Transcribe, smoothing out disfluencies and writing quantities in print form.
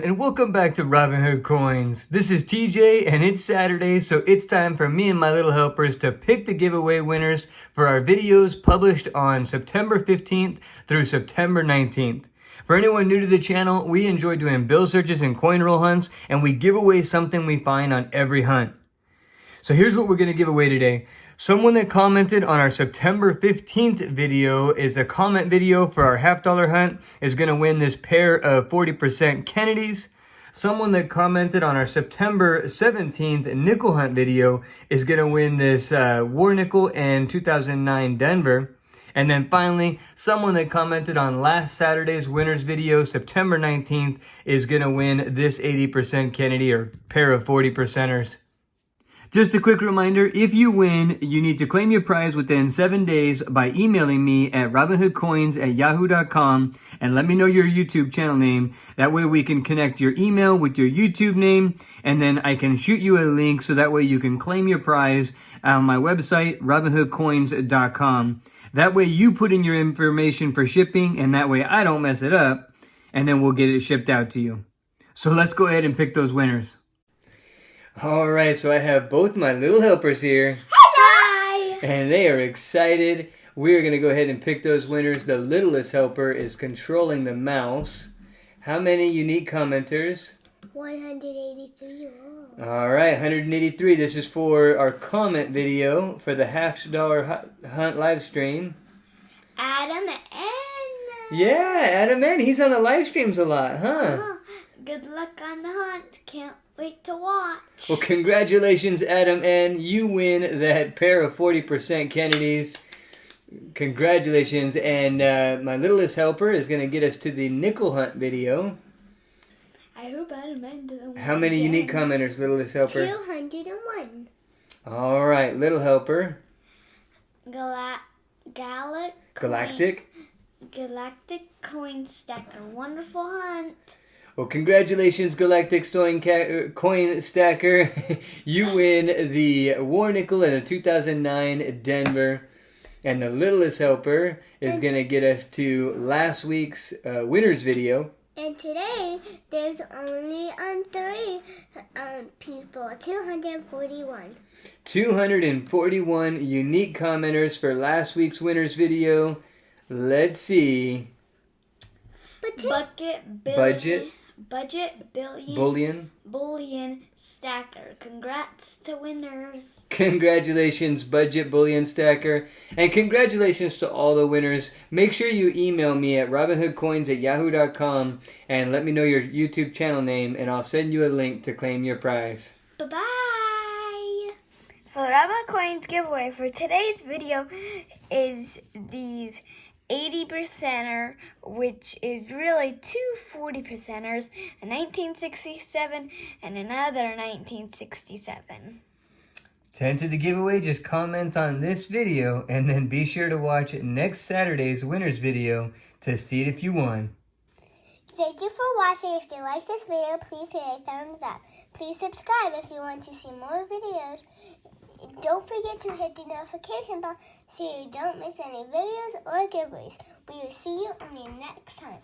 and welcome back to Robinhood Coins. This is TJ and it's Saturday, so it's time for me and my little helpers to pick the giveaway winners for our videos published on September 15th through September 19th. For anyone new to the channel, we enjoy doing bill searches and coin roll hunts, and we give away something we find on every hunt. So here's what we're going to give away today. Someone that commented on our September 15th video is a comment video for our $50 hunt is going to win this pair of 40% Kennedys. Someone that commented on our September 17th nickel hunt video is going to win this War Nickel and 2009 Denver. And then finally, someone that commented on last Saturday's winners video, September 19th, is going to win this 80% Kennedy or pair of 40%ers. Just a quick reminder, if you win, you need to claim your prize within 7 days by emailing me at robinhoodcoins@yahoo.com and let me know your YouTube channel name. That way we can connect your email with your YouTube name, and then I can shoot you a link so that way you can claim your prize on my website, robinhoodcoins.com. That way you put in your information for shipping, and that way I don't mess it up, and then we'll get it shipped out to you. So let's go ahead and pick those winners. Alright, so I have both my little helpers here. Hi! And they are excited. We are going to go ahead and pick those winners. The littlest helper is controlling the mouse. How many unique commenters? 183. Alright, 183. This is for our comment video for the $50 hunt live stream. Adam N. Yeah, Adam N. He's on the live streams a lot, huh? Good luck on the hunt. Can't wait to watch. Well, congratulations, Adam N. You win that pair of 40% Kennedys. Congratulations. And my littlest helper is going to get us to the nickel hunt video. I hope Adam N doesn't win. How many unique commenters, littlest helper? 201. All right, little helper. Galactic coin stacker. Wonderful hunt. Well, congratulations, Galactic Coin Stacker. You win the War Nickel and the 2009 Denver. And the littlest helper is going to get us to last week's winners video. And today, there's only 3 people, 241. 241 unique commenters for last week's winners video. Let's see. Budget bullion stacker. Congrats to winners. Congratulations, Budget Bullion Stacker. And congratulations to all the winners. Make sure you email me at robinhoodcoins@yahoo.com and let me know your YouTube channel name, and I'll send you a link to claim your prize. Bye-bye. For Robinhood Coins giveaway for today's video is these 80%er, which is really 2 40%ers, a 1967 and another 1967. To enter the giveaway, just comment on this video and then be sure to watch next Saturday's winners video to see it if you won. Thank you for watching. If you like this video, please hit a thumbs up. Please subscribe if you want to see more videos. Don't forget to hit the notification bell so you don't miss any videos or giveaways. We will see you on the next time.